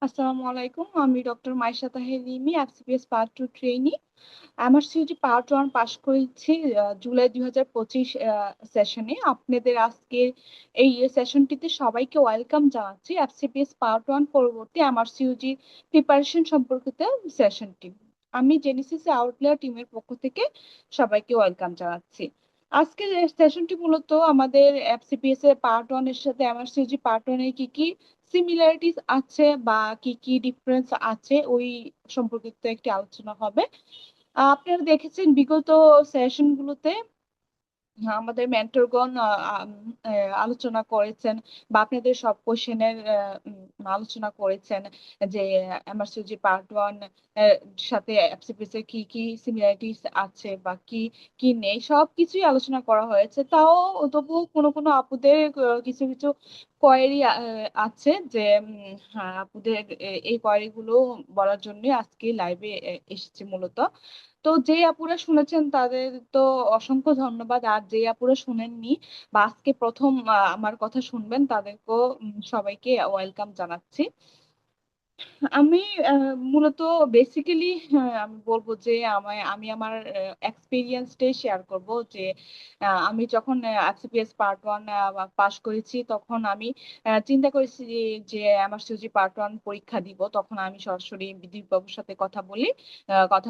আসসালামু আলাইকুম। আমি doctor Maisha Taher Rimi, FCPS part 2 trainee. আমার সিইউটি পার্ট 1 পাস করেছি জুলাই 2025 সেশনে। আপনাদের আজকের এই সেশনটিতে সবাইকে ওয়েলকাম জানাচ্ছি। এফসিপিএস পার্ট 1 পরবর্তী আমার সিইউটি প্রিপারেশন সম্পর্কিত সেশনটি। আমি জেনেসিস আউটলায়ার টিমের পক্ষ থেকে সবাইকে ওয়েলকাম জানাচ্ছি। আজকের সেশনটি মূলত আমাদের এফসিপিএস এর পার্ট 1 এর সাথে আমার সিইউটি পার্ট 1 এর কি কি সিমিলারিটিস আছে বা কি কি ডিফারেন্স আছে ওই সম্পর্কিত একটি আলোচনা হবে। আপনারা দেখেছেন বিগত সেশন গুলোতে আমাদের মেন্টরগণ আলোচনা করেছেন বা আপনাদের সব কোশ্চেনের আলোচনা করেছেন যে এমআরসিজি পার্ট 1 সাথে এফসিপিএস এর কি কি সিমিলারিটিস আছে বা কি কি নেই সবকিছুই আলোচনা করা হয়েছে। তাও তবুও কোনো কোনো আপুদের কিছু কিছু কোয়েরি আছে যে হ্যাঁ, আপুদের এই কোয়েরি গুলো বলার জন্য আজকে লাইভে এসেছি মূলত। তো যে আপুরা শুনেছেন তাদের তো অসংখ্য ধন্যবাদ, আর যে আপুরা শুনেননি বা আজকে প্রথম আমার কথা শুনবেন তাদেরকেও সবাইকে ওয়েলকাম জানাচ্ছি। আমি মূলত বেসিক্যালি আমি বলবো যে আমি আমার এক্সপিরিয়েন্সটাই শেয়ার করব যে আমি যখন এফসিপিএস পার্ট 1 পাশ করেছি তখন আমি চিন্তা করেছি যে আমার সিউজি পার্ট 1 পরীক্ষা দিব। তখন আমি সরাসরি বিদ্যুৎ বাবুর সাথে কথা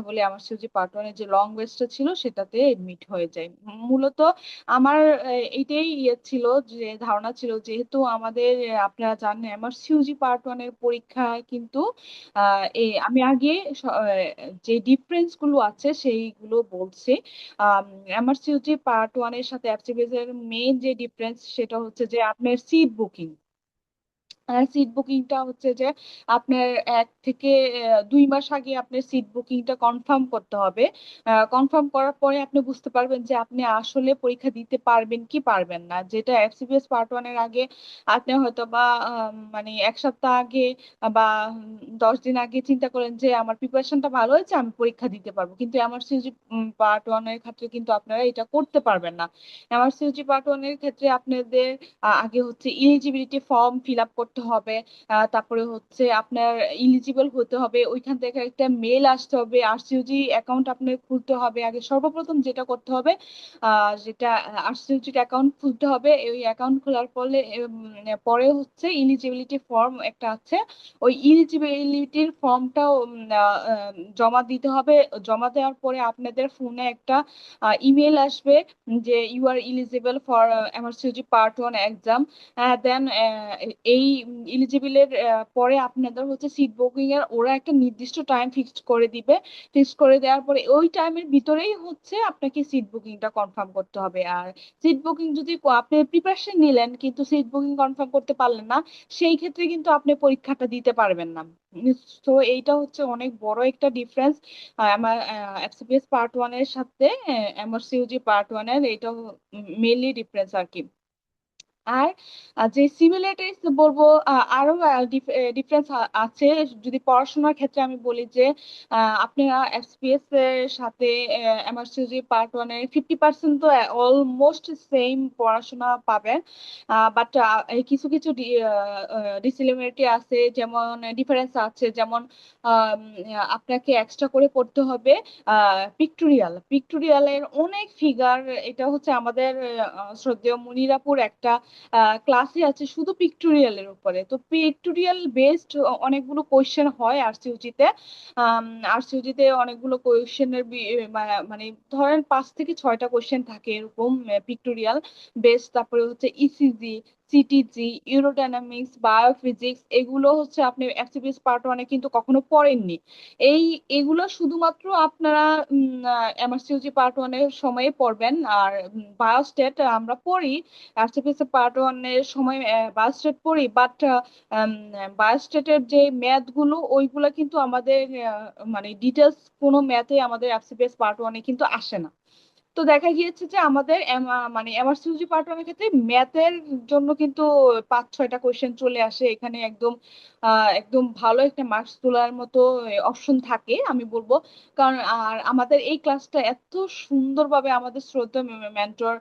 বলে আমার সিউজি পার্ট 1 এর যে লং ওয়েস্টটা ছিল সেটাতে এডমিট হয়ে যায়। মূলত আমার এইটাই ইয়ে ছিল, যে ধারণা ছিল যেহেতু আমাদের আপনারা জানেন আমার সিউজি পার্ট 1 এর পরীক্ষা কিন্তু আমি আগে যে ডিফারেন্স গুলো আছে সেইগুলো বলছি। আমার সিউজি পার্ট 1 এর সাথে এফসিবিএস এর মেইন যে ডিফারেন্স সেটা হচ্ছে যে আপনার সিট বুকিং। সিট বুকিংটা হচ্ছে যে আপনার 1 থেকে 2 মাস আগে আপনার সিট বুকিংটা কনফার্ম করতে হবে। কনফার্ম করার পরে আপনি বুঝতে পারবেন যে আপনি আসলে পরীক্ষা দিতে পারবেন কি পারবেন না। যেটা এফসিপিএস পার্ট 1 এর আগে আপনি হয়তো বা মানে 1 সপ্তাহ আগে বা 10 দিন আগে চিন্তা করেন যে আমার প্রিপারেশনটা ভালো হয়েছে, আমি পরীক্ষা দিতে পারবো, কিন্তু আমার সিউজি পার্ট 1 এর ক্ষেত্রে কিন্তু আপনারা এটা করতে পারবেন না। আমার সিউজি পার্ট 1 এর ক্ষেত্রে আপনাদের আগে হচ্ছে ইলিজিবিলিটি ফর্ম ফিল আপ করতে হবে। তারপরে হচ্ছে আপনার ইলিজিবল হতে হবে, ওইখান থেকে একটা মেল আসতে হবে, আরসিওজি অ্যাকাউন্ট আপনার খুলতে হবে। আগে সর্বপ্রথম যেটা করতে হবে যেটা আরসিওজি অ্যাকাউন্ট খুলতে হবে। ওই অ্যাকাউন্ট খোলার পরে পরে হচ্ছে ইলিজিবিলিটি ফর্ম একটা আছে, ওই ইলিজিবিলিটির ফর্মটাও জমা দিতে হবে। জমা দেওয়ার পরে আপনাদের ফোনে একটা ইমেল আসবে যে you are eligible for MRCG part 1 exam. Then এই ইলিজিবলের পরে আপনাদের হচ্ছে সিট বুকিং এর ওরা একটা নির্দিষ্ট টাইম ফিক্সড করে দিবে। ফিক্সড করে দেওয়ার পরে ওই টাইমের ভিতরেই হচ্ছে আপনাকে সিট বুকিংটা কনফার্ম করতে হবে। আর সিট বুকিং যদি আপনি প্রিপারেশন নিলেন কিন্তু সিট বুকিং কনফার্ম করতে পারলেন না, সেই ক্ষেত্রে কিন্তু আপনি পরীক্ষাটা দিতে পারবেন না। তো এইটা হচ্ছে অনেক বড় একটা ডিফারেন্স আমার এফসিপিএস পার্ট 1 এর সাথে এমআরসিইউজি পার্ট 1 এর। এটা মেইনলি ডিফারেন্স আর কি। আর যে সিমিলারিটিস বলবো, আরো ডিফারেন্স আছে। যদি পড়াশোনার ক্ষেত্রে আমি বলি যে আপনারা এফপিএস এর সাথে এমআরসিজি পার্ট 1 এর 50% তো অলমোস্ট সেম পড়াশোনা পাবেন। বাট কিছু কিছু ডিসিমিলারিটি আছে, যেমন ডিফারেন্স আছে, যেমন আপনাকে এক্সট্রা করে পড়তে হবে পিক্টোরিয়ালের অনেক ফিগার। এটা হচ্ছে আমাদের শ্রদ্ধেয় মুনিরাপুর একটা ক্লাসে আছে শুধু পিক্টোরিয়ালের উপরে। তো পিক্টোরিয়াল বেসড অনেকগুলো কোয়েশ্চেন হয় আরসিইউজিতে। আরসিইউজিতে অনেকগুলো কোয়েশ্চেনের মানে ধরেন 5 থেকে 6টা কোয়েশ্চেন থাকে এরকম পিক্টোরিয়াল বেস। তারপরে হচ্ছে ইসিজি, সিটিজি, ইউরোডাইনামিক্স, বায়োফিজিক্স, এগুলো হচ্ছে আপনি এফসিপিএস পার্ট 1 কিন্তু কখনো পড়েননি। এই এগুলো শুধুমাত্র আপনারা এমআরসিইউজি পার্ট 1 এর সময়ে পড়বেন। আর বায়োস্টেট আমরা পড়ি, আরসিপিসি পার্ট 1 এর সময় বায়োস্টেট পড়ি, বাট বায়োস্টেটের যে ম্যাথ গুলো ওইগুলা কিন্তু আমাদের মানে ডিটেলস কোনো ম্যাথে আমাদের এফসিপিএস পার্ট 1 এ কিন্তু আসে না। তো দেখা গিয়েছে যে আমাদের মানে এমআরসিইউজি পার্ট ওয়ানের ক্ষেত্রে ম্যাথের জন্য কিন্তু 5-6টা কোয়েশ্চেন চলে আসে এখানে, একদম একদম ভালো একটা মার্কস তোলার মতো অপশন থাকে আমি বলবো। কারণ আর আমাদের এই ক্লাসটা এত সুন্দরভাবে আমাদের শ্রদ্ধা মেন্টর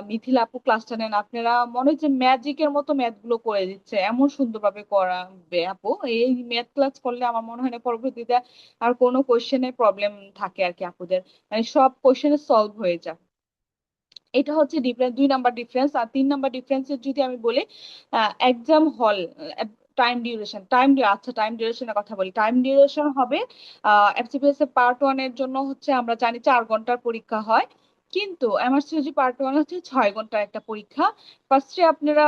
মিথিলা আপু ক্লাসটা নেন, আপনারা মনে হচ্ছে ম্যাজিকের মতো ম্যাথ গুলো করে দিচ্ছে, এমন সুন্দরভাবে করাবে আপু। এই ম্যাথ ক্লাস করলে আমার মনে হয় না পরবর্তীতে আর কোনো কোয়েশ্চেনের প্রবলেম থাকে আর কি আপুদের, মানে সব কোয়েশ্চেন সলভ হয়ে যায়। এটা হচ্ছে ডিফারেন্স, 2 নাম্বার ডিফারেন্স। আর 3 নাম্বার ডিফারেন্সের যদি আমি বলি, এক্সাম হল, টাইম ডিউরেশনের কথা বলি। টাইম ডিউরেশন হবে এফসিপিএস এর পার্ট ওয়ান এর জন্য হচ্ছে আমরা জানি 4 ঘন্টার পরীক্ষা হয়, কিন্তু এমআরসিইউজি পার্ট ওয়ান হচ্ছে 6 ঘন্টার একটা পরীক্ষা। ফার্স্টে আপনারা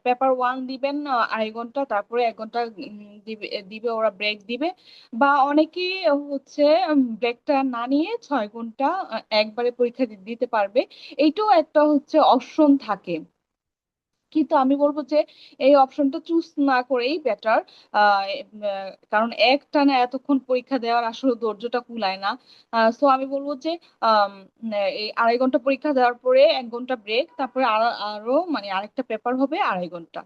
পেপার ওয়ান দিবেন 2.5 ঘন্টা, তারপরে 1 ঘন্টা দিবে দিবে ওরা ব্রেক দিবে, বা অনেকে হচ্ছে ব্রেকটা না নিয়ে 6 ঘন্টা একবারে পরীক্ষা দিতে পারবে। এইটাও একটা হচ্ছে অপশন থাকে, কিন্তু আমি বলবো যে এই অপশনটা চুজ না করেই বেটার। কারণ একটানা এতক্ষণ পরীক্ষা দেওয়ার আসলে ধৈর্যটা কুলায় না। সো আমি বলবো যে আম, এই 2.5 ঘন্টা পরীক্ষা দেওয়ার পরে 1 ঘন্টা ব্রেক, তারপরে আরো আরো মানে আরেকটা পেপার হবে 2.5 ঘন্টা।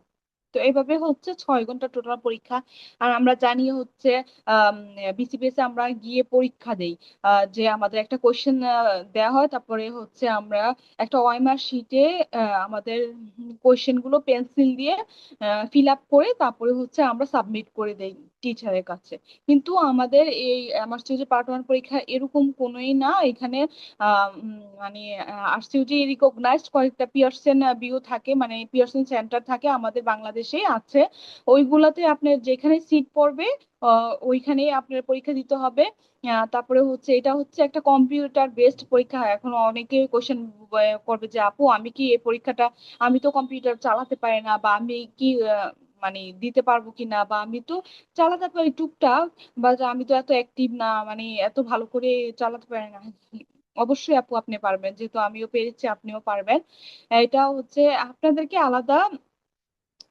তো এইভাবে হচ্ছে 6 ঘন্টা টোটাল পরীক্ষা। আর আমরা জানি হচ্ছে বিসিবিএস আমরা গিয়ে পরীক্ষা দেই, যে আমাদের একটা কোশ্চেন দেওয়া হয়, তারপরে হচ্ছে আমরা একটা ওএমআর শিটে আমাদের কোশ্চেন গুলো পেন্সিল দিয়ে ফিল আপ করে তারপরে হচ্ছে আমরা সাবমিট করে দেই টিচারের কাছে। কিন্তু আমাদের এই মাস্টার্স পার্ট ওয়ান পরীক্ষা এরকম কোনোই না। এখানে মানে আরসিইউজি রিকগনাইজড কয়েকটা পিয়ারসন বিও থাকে, মানে পিয়ারসন সেন্টার থাকে আমাদের বাংলাদেশে আছে। ওইগুলাতে আপনার যেখানে সিট পড়বে ওইখানেই আপনার পরীক্ষা দিতে হবে। তারপরে হচ্ছে এটা হচ্ছে একটা কম্পিউটার বেসড পরীক্ষা। এখন অনেকে কোশ্চেন করবে যে আপু আমি কি এই পরীক্ষাটা, আমি তো কম্পিউটার চালাতে পারি না, বা আমি কি মানে দিতে পারবো কিনা, বা আমি তো চালাতে পারি টুকটাক, বা যে আমি তো এত অ্যাক্টিভ না, মানে এত ভালো করে চালাতে পারি না। অবশ্যই আপু আপনি পারবেন, যেহেতু আমিও পেরেছি আপনিও পারবেন। এটা হচ্ছে আপনাদেরকে আলাদা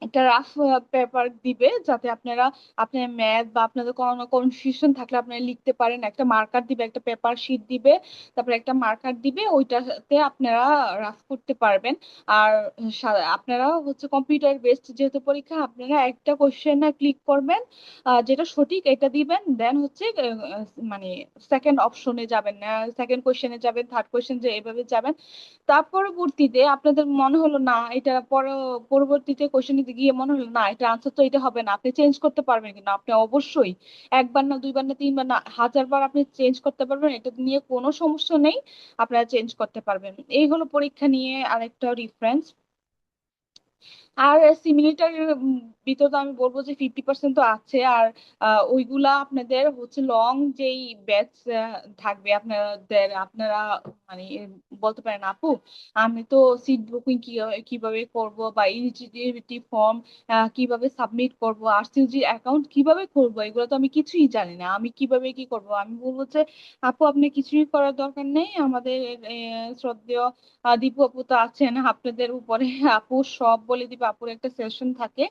একটা রাফ পেপার দিবে, যাতে আপনারা আপনার ম্যাথ বা আপনাদের কোনো কনফিউশন থাকলে আপনারা লিখতে পারেন। একটা মার্কার দিবে, একটা পেপার শিট দিবে, তারপরে একটা মার্কার দিবে, ওইটাতে আপনারা রাফ করতে পারবেন। আর আপনারা হচ্ছে কম্পিউটার বেসড যেহেতু পরীক্ষা, আপনারা একটা কোশ্চেন ক্লিক করবেন, যেটা সঠিক এটা দিবেন, দেন হচ্ছে মানে সেকেন্ড অপশনে যাবেন না, সেকেন্ড কোশ্চেনে যাবেন, থার্ড কোশ্চেন যে এভাবে যাবেন। তার পরবর্তীতে আপনাদের মনে হলো না এটা পরবর্তীতে কোশ্চেন গিয়ে মনে হলো না এটা আনসার তো এটা হবে না, আপনি চেঞ্জ করতে পারবেন, কিন্তু আপনি অবশ্যই একবার না, দুইবার না, তিনবার না, 1000 বার আপনি চেঞ্জ করতে পারবেন, এটা নিয়ে কোনো সমস্যা নেই। আপনারা চেঞ্জ করতে পারবেন। এই হলো পরীক্ষা নিয়ে আরেকটা ডিফারেন্স। আর সিমিলিটার ভিতরে তো আমি বলবো যে 50% তো আছে। আর ওইগুলা আপনাদের হচ্ছে লং যেই ব্যাচ থাকবে আপনাদের, আপনারা মানে বলতে পারেন আপু আমি তো সিট বুকিং কিভাবে করব, বা এলিজিবিলিটি ফর্ম কিভাবে সাবমিট করব, আরসিইউজি অ্যাকাউন্ট কিভাবে করব, এগুলো তো আমি কিছুই জানি না, আমি কিভাবে কি করব। আমি বলবো যে আপু আপনি কিছুই করার দরকার নেই, আমাদের শ্রদ্ধেয় দীপু আপু তো আছেন আপনাদের উপরে, আপু সব বলে দিবে। আপুর একটা সেশন থাকে,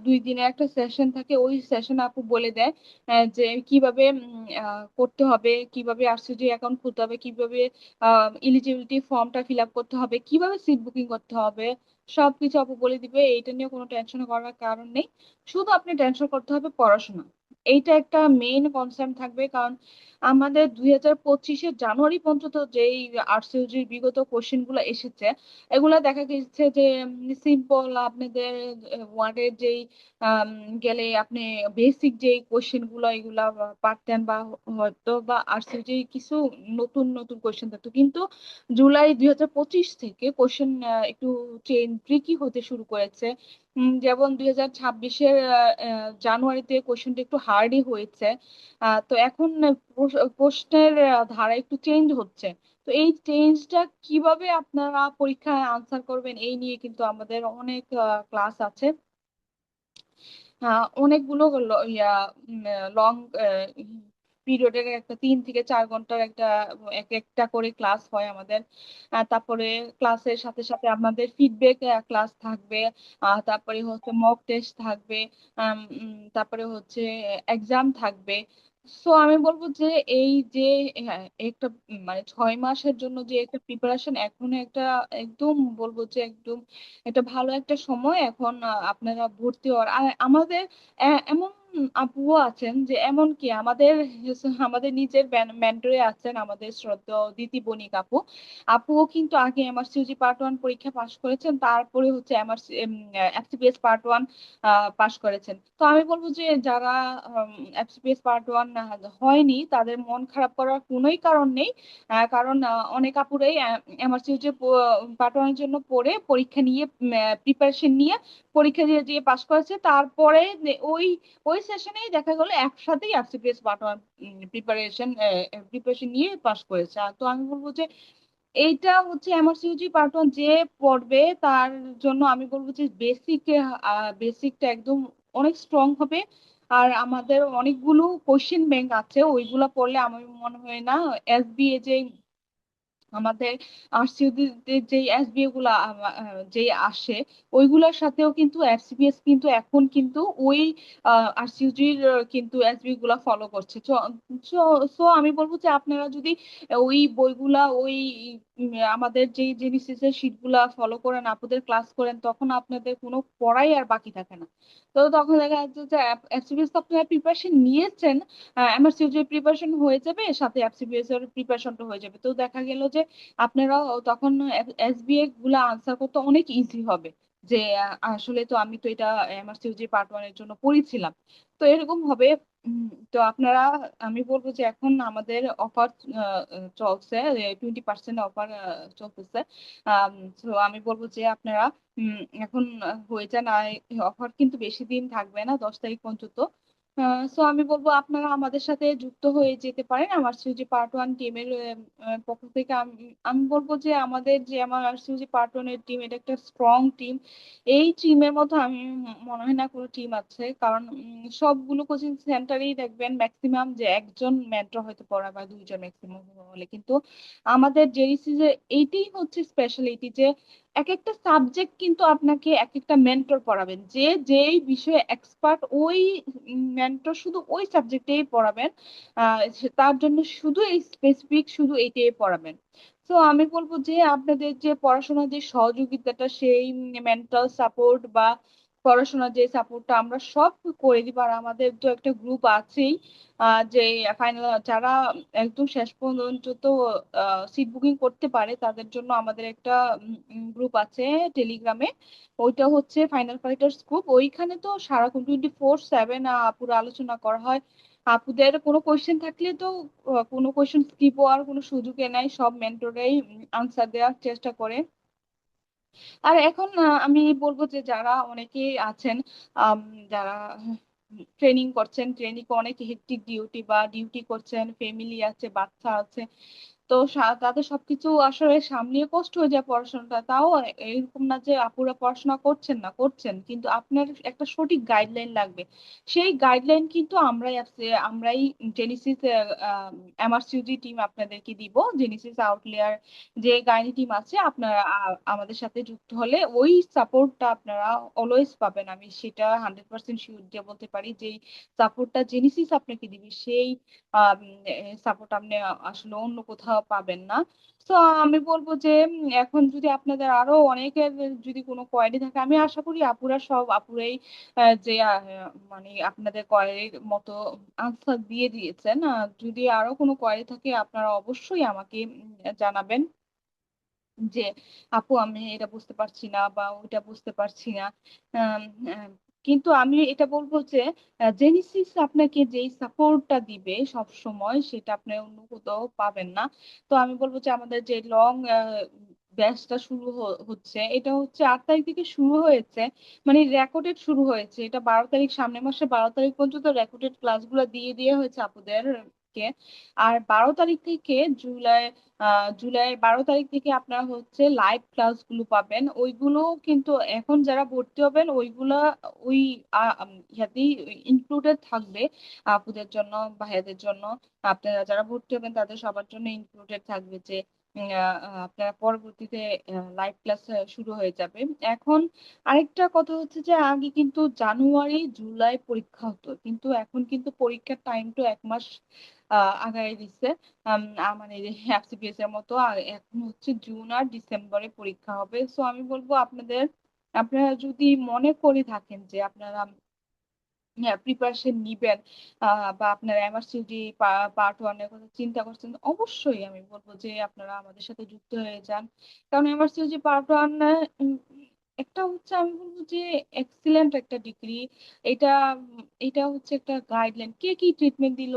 2 দিনের একটা সেশন থাকে, ওই সেশন আপু বলে দেয় যে কিভাবে করতে হবে, কিভাবে আরসিজি অ্যাকাউন্ট খুলতে হবে, কিভাবে এলিজিবিলিটি ফর্মটা ফিল আপ করতে হবে, কিভাবে সিট বুকিং করতে হবে, সবকিছু আপু বলে দিবে। এইটা নিয়ে কোনো টেনশন করার কারণ নেই। শুধু আপনি টেনশন করতে হবে পড়াশোনা, এইটা একটা মেইন কনসার্ন থাকবে। কারণ আমাদের 2025-এর জানুয়ারি পর্যন্ত যেই আরসিওজির বিগত কোশ্চেন গুলো এসেছে, এগুলা দেখা গেছে যে সিম্পল আপনাদের ওয়ার্ডের যেই আম, গেলে আপনি বেসিক যেই কোশ্চেন গুলো এগুলা পারতেন, বা হয়তো বা আরসিওজি কিছু নতুন নতুন কোশ্চেন থাকতো। কিন্তু জুলাই 2025 থেকে কোশ্চেন একটু ট্রিকি হতে শুরু করেছে। যেমন 2026-এর জানুয়ারিতে কোশ্চেনটা একটু হার্ডই হয়েছে। তো এখন প্রশ্নের ধারা একটু চেঞ্জ হচ্ছে। তো এই চেঞ্জটা কিভাবে আপনারা পরীক্ষায় আনসার করবেন, এই নিয়ে কিন্তু আমাদের অনেক ক্লাস আছে। অনেকগুলো লং পিরিয়ডের একটা 3 থেকে 4 ঘন্টার একটা এক একটা করে ক্লাস হয় আমাদের। তারপরে ক্লাসের সাথে সাথে আমাদের ফিডব্যাক ক্লাস থাকবে। তারপরে হচ্ছে মক টেস্ট থাকবে। তারপরে হচ্ছে এক্সাম থাকবে। সো আমি বলবো যে এই যে হ্যাঁ, একটা মানে 6 মাসের জন্য যে একটা প্রিপারেশন এখন একটা একদম বলবো যে একদম একটা ভালো একটা সময় এখন আপনারা ভর্তি হওয়ার। আর আমাদের এমন আপুও আছেন যে এমন কি আমাদের আমাদের নিজের মেন্টরে আছেন আমাদের শ্রদ্ধেয় দিতি বণিক আপু। আপুও কিন্তু আগে এমআরসিইউজি পার্ট 1 পরীক্ষা পাশ করেছেন, তারপরে হচ্ছে এমআরসি এফসিপিএস পার্ট 1 পাশ করেছেন। তো আমি বলবো যে যারা এফসিপিএস পার্ট 1 হয়নি তাদের মন খারাপ করার কোনোই কারণ নেই। কারণ অনেক আপুরাই এমআরসিইউজি পার্ট 1 এর জন্য পড়ে পরীক্ষা নিয়ে প্রিপারেশন নিয়ে পরীক্ষা দিয়ে দিয়ে পাশ করেছে, তারপরে ওই ওই সেশনেই দেখা গেলো একসাথেই এফসিপিএস পার্ট 1 প্রিপারেশন নিয়ে পাশ করেছে। তো আমি বলবো যে এইটা হচ্ছে এমআরসিইউজি পার্ট 1 যে পড়বে তার জন্য আমি বলবো যে বেসিকটা একদম অনেক স্ট্রং হবে। আর আমাদের অনেকগুলো কোশ্চেন ব্যাংক আছে, ওইগুলা পড়লে আমার মনে হয় না এসবিএ যে আমাদের আরসিইউতে যে এসবিএ গুলা যে আসে ওইগুলোর সাথেও কিন্তু এফসিপিএস কিন্তু এখন কিন্তু ওই আরসিইউজির কিন্তু এসবিএ গুলা ফলো করছে। সো আমি বলবো যে আপনারা যদি ওই বইগুলা ওই আমাদের যে জেনিসিসের শীট গুলা ফলো করেন, আপুদের ক্লাস করেন, তখন আপনাদের কোনো পড়াই আর বাকি থাকে না। তো তখন দেখা যাচ্ছে যে এফসিপিএস তো আপনারা প্রিপারেশন নিয়েছেন, এমআরসিইউজি প্রিপারেশন হয়ে যাবে, সাথে এফসিপিএস এর প্রিপারেশনটা হয়ে যাবে। তো দেখা গেল যে আপনারা তখন এসবিএ গুলা আনসার করতে অনেক ইজি হবে। যে আসলে তো আমি তো এটা এমআরসিইউজি পার্ট 1 এর জন্য পড়েছিলাম। তো এরকম হবে। তো আপনারা, আমি বলবো যে এখন আমাদের অফার চলছে, 20% অফার চলতেছে। তো আমি বলবো যে আপনারা উম, এখন হয়ে যান। আর অফার কিন্তু বেশি দিন থাকবে না, 10 তারিখ পর্যন্ত। সো আমি বলবো আপনারা আমাদের সাথে যুক্ত হয়ে যেতে পারেন আমার সিউজি পার্ট 1 টিমের পক্ষ থেকে। আমি বলবো যে আমাদের যে আমার সিউজি পার্ট 1 এর টিম এটা একটা স্ট্রং টিম। এই টিমের মতো আমি মনে হয় না কোনো টিম আছে, কারণ সবগুলো কোচিং সেন্টারেই দেখবেন ম্যাক্সিমাম যে একজন মেন্টর হয়তো পড়া বা দুইজন ম্যাক্সিমাম হলে, কিন্তু আমাদের জেইসি যে এইটাই হচ্ছে স্পেশালিটি যে এক একটা সাবজেক্ট কিন্তু আপনাকে এক একটা মেন্টর পড়াবেন, যে যেই বিষয়ে এক্সপার্ট ওই মেন্টর শুধু ওই সাবজেক্টেই পড়াবেন। তার জন্য শুধু এই স্পেসিফিক শুধু এইটাই পড়াবেন। তো আমি বলবো যে আপনাদের যে পড়াশোনার যে সহযোগিতাটা সেই মেন্টাল সাপোর্ট বা পড়াশোনার যে সাপোর্টটা আমরা সব করে দিব। আর আমাদের তো একটা গ্রুপ আছেই, যে ফাইনাল যারা একদম শেষ পর্যন্ত তো সিট বুকিং করতে পারে তাদের জন্য আমাদের একটা গ্রুপ আছে টেলিগ্রামে। ওইটা হচ্ছে ফাইনাল ফাইটার্স গ্রুপ। ওইখানে তো সারাক্ষণ 24/7 পুরো আলোচনা করা হয়। আপুদের কোনো কোয়েশ্চেন থাকলে তো কোনো কোয়েশ্চেন স্কিপ হওয়ার কোনো সুযোগে নাই, সব মেন্টরাই আনসার দেওয়ার চেষ্টা করে। আর এখন আমি বলবো যে যারা অনেকে আছেন, আম, যারা ট্রেনিং করছেন, ট্রেনিং অনেক হেক্টিক ডিউটি বা ডিউটি করছেন, ফ্যামিলি আছে, বাচ্চা আছে, তো তাদের সবকিছু আসলে সামলিয়ে কষ্ট হয়ে যায় পড়াশোনাটা। তাও এরকম না যে আপুরা পড়াশোনা করছেন না, করছেন, কিন্তু আপনার একটা সঠিক গাইডলাইন লাগবে। সেই গাইডলাইন কিন্তু আমরাই জেনেসিস এমআরসিউজি টিম আপনাদেরকে দিব। জেনেসিস আউটলেয়ার যে গাইনি টিম আছে, আপনারা আমাদের সাথে যুক্ত হলে ওই সাপোর্টটা আপনারা অলওয়েজ পাবেন। আমি সেটা 100% শিওর দিয়ে বলতে পারি যে সাপোর্টটা জেনেসিস আপনাকে দিবে, সেই সাপোর্ট আপনি আসলে অন্য কোথাও পাবেন না। তো আমি বলবো যে এখন যদি আপনাদের আরো অনেকের যদি কোনো কোয়ারি থাকে, আমি আশা করি আপুরাই যে মানে আপনাদের কোয়ারির মতো আনসার দিয়ে দিয়েছেন। যদি আরো কোনো কোয়ারি থাকে আপনারা অবশ্যই আমাকে জানাবেন যে আপু আমি এটা বুঝতে পারছি না বা ওইটা বুঝতে পারছি না। আম, আম, কিন্তু আমি এটা বলবো যে জেনেসিস আপনাকে যেই সাপোর্টটা দিবে সব সময় সেটা আপনি অন্য কোথাও পাবেন না। তো আমি বলবো যে আমাদের যে লং ব্যাচটা শুরু হচ্ছে, এটা হচ্ছে 8 তারিখ থেকে শুরু হয়েছে, মানে রেকর্ডেড শুরু হয়েছে। এটা 12 তারিখ, সামনের মাসে 12 তারিখ পর্যন্ত রেকর্ডেড ক্লাসগুলো দিয়ে দিয়ে হয়েছে আপুদের কে। আর 12 তারিখ থেকে জুলাই 12 তারিখ থেকে আপনারা হচ্ছে লাইভ ক্লাস গুলো পাবেন। ওইগুলো কিন্তু এখন যারা ভর্তি হবেন ওইগুলা ওই ইয়াতেই ইনক্লুডেড থাকবে আপুদের জন্য, ভাইয়াদের জন্য। আপনারা যারা ভর্তি হবেন তাদের সবার জন্য ইনক্লুডেড থাকবে যে আপনারা পরবর্তীতে লাইভ ক্লাস শুরু হয়ে যাবে। এখন আরেকটা কথা হচ্ছে যে আগে কিন্তু জানুয়ারি জুলাই পরীক্ষা হতো, কিন্তু এখন কিন্তু পরীক্ষার টাইম তো 1 মাস আগায় দিচ্ছে। মানে এফসিপিএস এর মতো এখন হচ্ছে জুন আর ডিসেম্বরে পরীক্ষা হবে। সো আমি বলবো আপনারা যদি মনে করে থাকেন যে আপনারা প্রিপারেশন নিবেন, বা আপনারা এমআরসিডি পার্ট 1 এর কথা চিন্তা করছেন, অবশ্যই আমি বলবো যে আপনারা আমাদের সাথে যুক্ত হয়ে যান। কারণ এমআরসিডি পার্ট 1 একটা হচ্ছে, আমি বলবো যে এক্সিলেন্ট একটা ডিগ্রি। এটা এটা হচ্ছে একটা গাইডলাইন, কে কি ট্রিটমেন্ট দিল,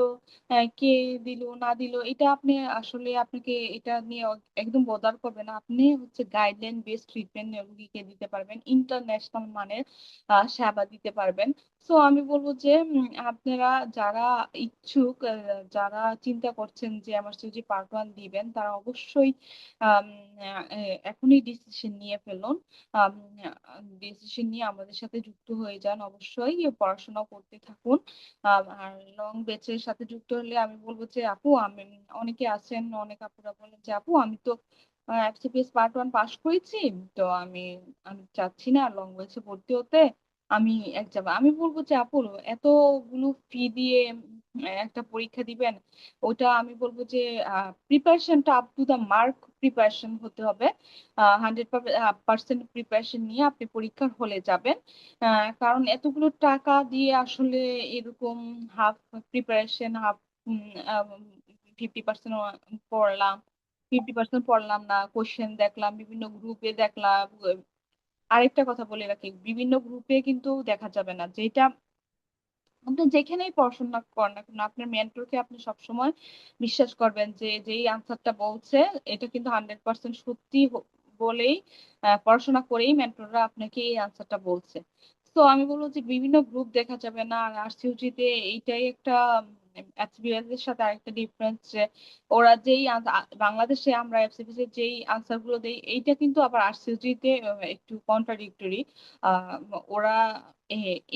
কে দিল না দিল, এটা আপনি আসলে আপনাকে এটা নিয়ে একদম বদার করবে না। আপনি হচ্ছে গাইডলাইন বেসড ট্রিটমেন্ট রোগীকে দিতে পারবেন, ইন্টারন্যাশনাল মানের সেবা দিতে পারবেন। সো আমি বলবো যে আপনারা যারা ইচ্ছুক, যারা চিন্তা করছেন যে আমার পার্ট 1 দিবেন, তারা অবশ্যই আম, এখনই ডিসিশন নিয়ে ফেলুন। ডিসিশন নিয়ে আমাদের সাথে যুক্ত হয়ে যান, অবশ্যই পড়াশোনা করতে থাকুন। আর লং ব্যাচের সাথে যুক্ত হলে আমি বলবো যে আপু, আমি অনেকে আছেন, অনেক আপুরা বলেন যে আপু আমি তো এফসিপিএস পার্ট 1 পাশ করেছি, তো আমি আমি চাচ্ছি না লং ব্যাচে ভর্তি হতে, আমি আমি বলবো যে আপু, এতগুলো ফি দিয়ে একটা পরীক্ষা দিবেন, ওটা আমি বলবো যে প্রিপারেশনটা up to the mark preparation হতে হবে। 100% প্রিপারেশন নিয়ে আপনি পরীক্ষার হলে যাবেন। কারণ এতগুলো টাকা দিয়ে আসলে এরকম হাফ প্রিপারেশন, হাফ 50% পড়লাম, 50% পড়লাম না, কোশ্চেন দেখলাম, বিভিন্ন গ্রুপে দেখলাম। আরেকটা কথা বলে রাখি, বিভিন্ন গ্রুপে কিন্তু দেখা যাবে না, যেটা আপনি যেখানেই পড়াশোনা করেন না কেন, আপনার মেন্টরকে আপনি সবসময় বিশ্বাস করবেন যে যেই আনসারটা বলছে এটা কিন্তু 100% সত্যি বলেই, পড়াশোনা করেই মেন্টররা আপনাকে এই আনসারটা বলছে। তো আমি বলবো যে বিভিন্ন গ্রুপ দেখা যাবে না। আর আরসিইউটি তে এইটাই একটা এফসিপিএস এর সাথে আরেকটা ডিফারেন্স, যে ওরা যেই বাংলাদেশে আমরা এফসিপিএস এর যেই আনসার গুলো দেই, এইটা কিন্তু আবার আরসিইউটি তে একটু কন্ট্রাডিক্টরি। ওরা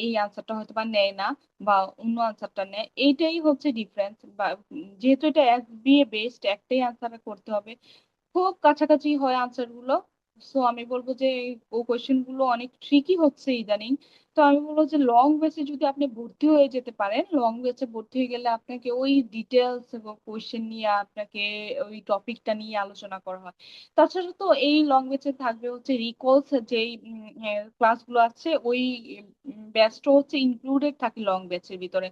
এই আনসারটা হয়তো বা নেয় না, বা অন্য আনসারটা নেয়, এইটাই হচ্ছে ডিফারেন্স। বা যেহেতু এটা এসবিএ বেসড, একটাই আনসার করতে হবে, খুব কাছাকাছি হয় আনসার গুলো। সো আমি বলবো যে ও কোয়েশ্চেন গুলো অনেক ট্রিকি হচ্ছে ইদানিং। তো আমি বলবো যে লং বেসে যদি আপনি ভর্তি হয়ে যেতে পারেন, লং বেসে ভর্তি হয়ে গেলে আপনাকে ওই ডিটেলস কোয়েশ্চেন নিয়ে আপনাকে ওই টপিকটা নিয়ে আলোচনা করা হয়। তাছাড়া তো এই লং বেসে থাকবে হচ্ছে রিকলস, যেই ক্লাসগুলো আছে ওই ব্যাচটা হচ্ছে ইনক্লুডেড থাকে লং ব্যাচের ভিতরে।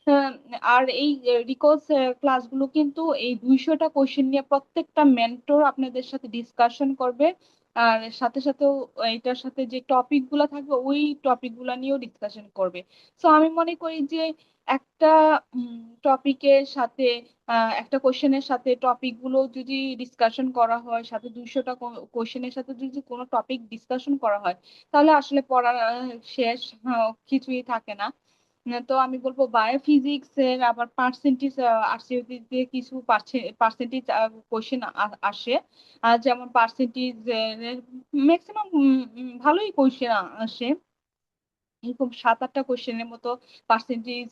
আহ, আর এই রিকোর্স ক্লাসগুলো কিন্তু এই 200টা কোশ্চেন নিয়ে প্রত্যেকটা মেন্টর আপনাদের সাথে ডিসকাশন করবে। আর সাথে সাথেও এটার সাথে যে টপিক গুলা থাকবে ওই টপিক গুলা নিয়েও ডিসকাশন করবে। তো আমি মনে করি যে একটা টপিকের সাথে, একটা কোশ্চেনের সাথে টপিক গুলো যদি ডিসকাশন করা হয়, সাথে 200টা কোশ্চেনের সাথে যদি কোনো টপিক ডিসকাশন করা হয়, তাহলে আসলে পড়া শেষ কিছুই থাকে না। তো আমি বলবো বায়োফিজিক্স এর আবার পার্সেন্টেজ, আরসিইউটি কিছু পার্সেন্টেজ কোশ্চেন আসে। যেমন পার্সেন্টেজ ম্যাক্সিমাম ভালোই কোশ্চেন আসে, এরকম 7-8টা কোশ্চেনের মতো পার্সেন্টেজ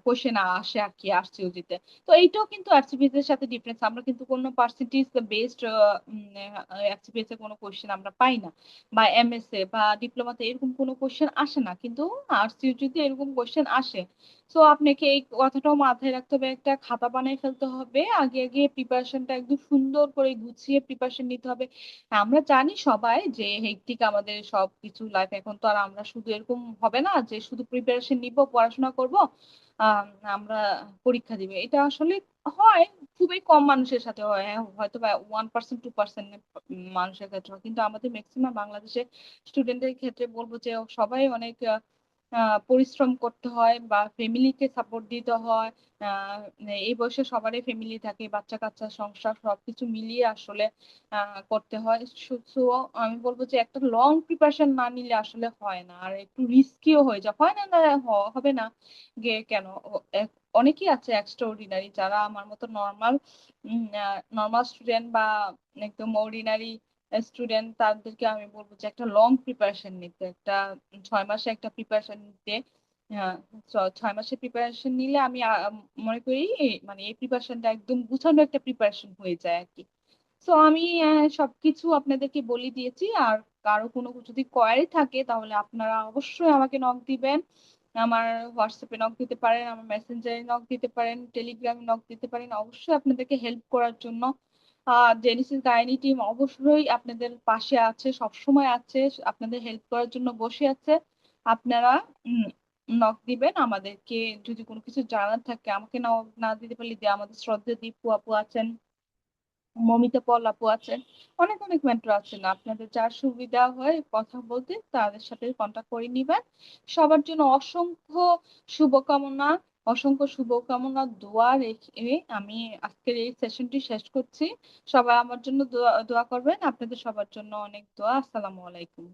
কোশ্চেন আসে আর কি আরসিইউটিতে। তো এইটাও কিন্তু এফসিপিএস এর সাথে ডিফারেন্স, আমরা কিন্তু কোনো পার্সেন্টেজ বেসড এফসিপিএস এ কোনো কোশ্চেন আমরা পাই না, বা এমএসএ বা ডিপ্লোমাতে এরকম কোনো কোশ্চেন আসে না, কিন্তু আরসিইউটিতে এরকম কোশ্চেন আসে। তো আপনাকে এই কথাটাও মাথায় রাখতে হবে, একটা খাতা বানিয়ে ফেলতে হবে, আগে আগে প্রিপারেশনটা একদম সুন্দর করে গুছিয়ে প্রিপারেশন নিতে হবে। আমরা জানি সবাই যে হেক্টিক আমাদের সবকিছু লাইফ, এখন তো আর আমরা শুধু এরকম হবে না যে শুধু প্রিপারেশন নিব, পড়াশোনা করব, আহ আমরা পরীক্ষা দিবে, এটা আসলে হয় খুবই কম মানুষের সাথে হয়। হয়তো বা 1%, 2% মানুষের ক্ষেত্রে হয়, কিন্তু আমাদের ম্যাক্সিমাম বাংলাদেশের স্টুডেন্টের ক্ষেত্রে বলবো যে সবাই অনেক পরিশ্রম করতে হয়, বা ফ্যামিলিকে সাপোর্ট দিতে হয়। আহ এই বয়সে সবারই ফ্যামিলি থাকে, বাচ্চা কাচ্চা, সংসার সবকিছু মিলিয়ে আসলে করতে হয়। So, আমি বলবো যে একটা লং প্রিপারেশন না নিলে আসলে হয় না, আর একটু রিস্কিও হয়ে যায়, হয় না না হবে না গিয়ে কেন। অনেকেই আছে এক্সট্রা অর্ডিনারি, যারা আমার মতো নর্মাল স্টুডেন্ট বা একদম অর্ডিনারি স্টুডেন্ট, তাদেরকে আমি বলবো যে একটা লং প্রিপারেশন নিতে, একটা 6 মাসে একটা প্রিপারেশন নিতে। হ্যাঁ, ৬ মাসের প্রিপারেশন নিলে আমি মনে করি মানে এই প্রিপারেশনটা একদম গুছানো একটা প্রিপারেশন হয়ে যায় আরকি। সো আমি সবকিছু আপনাদেরকে বলে দিয়েছি। আর কারো কোনো যদি কোয়েরি থাকে তাহলে আপনারা অবশ্যই আমাকে নক দিবেন। আমার WhatsApp এ নক দিতে পারেন, আমার Messenger এ নক দিতে পারেন, Telegram এ নক দিতে পারেন। অবশ্যই আপনাদেরকে হেল্প করার জন্য আ জেনেসিস গাইনি টিম অবশ্যই আপনাদের পাশে আছে, সবসময় আছে। আপনাদের হেল্প করার জন্য বসে আছে। আপনারা উম নক দিবেন আমাদেরকে। যদি কোনো কিছু জানার থাকে আমাকে না দিতে পারলে আমাদের শ্রদ্ধেয় দীপু আপু আছেন, মমিতা পল আপু আছেন। অনেক, অনেক মেন্টর আছেন। আপনাদের যার সুবিধা হয় কথা বলতে তাদের সাথে কনট্যাক্ট করে নিবেন। সবার জন্য শুভকামনা, অসংখ্য শুভকামনা দোয়া রেখে আমি আজকের এই সেশনটি শেষ করছি। সবাই আমার জন্য দোয়া করবেন। আপনাদের সবার জন্য অনেক দোয়া। আসসালামু আলাইকুম।